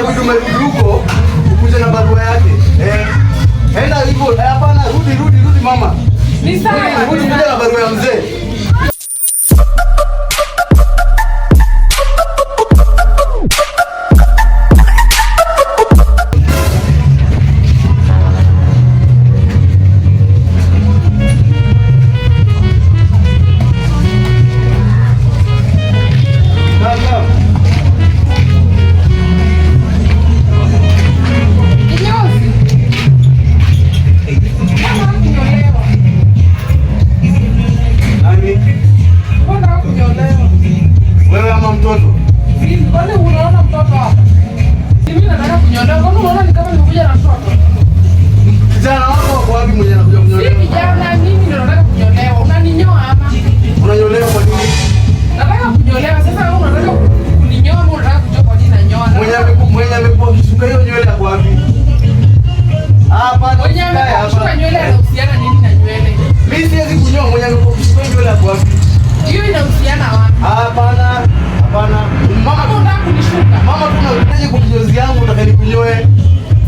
itabidi umerudi huko ukuje na barua yake. Enda hivyo. Hapana, rudi mama. Ni sawa. Rudi na barua ya mzee. Wewe ama mtoto? Kwani unaona mtoto hapa? Mimi nataka kunyolewa. Kwani unaona ni kama nimekuja na mtoto? Kijana wako wako wapi mwenye anakuja kunyolewa? Si kijana, mimi ndio nataka kunyolewa. Unanyoa ama? Unanyolewa kwa nini? Nataka kunyolewa. Sasa wewe unataka kuninyoa ama unataka kujua kwa nini nanyoa? Mwenye amekuwa kisuka hiyo nywele yako wapi? Hapa mwenye amekuwa nywele anahusiana nini na nywele? Mimi siwezi kunyoa. Mwenye amekuwa kisuka nywele yako wapi? Hiyo inahusiana wapi? Hapana. Mama unataka kunishuka. Mama tunakuja kwa kinyozi yangu unataka nikunyoe.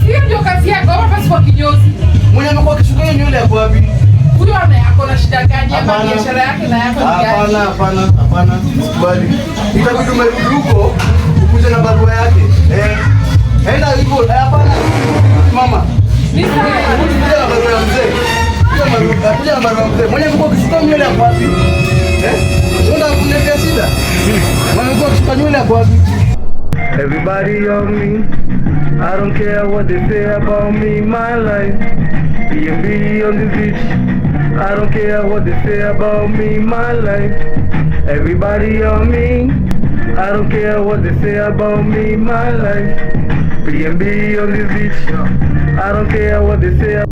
Hiyo ndio kazi yako, hapa basi kwa kinyozi. Mwenye amekuwa kisuka hiyo nywele yako wapi? Huyo ako na shida gani ama biashara yake na yako ni gani? Hapana. Sikubali. Itabidi umerudi huko ukuje na barua yake. Enda hivyo. Hapana. Mama. Ni sawa. Kuja na barua ya mzee. Kuja na barua ya mzee. Mwenye amekuwa kisuka nywele yako wapi? Unataka kuniletea shida? Mwenye amekuwa kisuka nywele yako wapi? Everybody on me, I don't care what they say about me, my life. B&B on the beach, I don't care what they say about me, my life. Everybody on me, I don't care what they say about me, my life. B&B on the beach, I don't care what they say.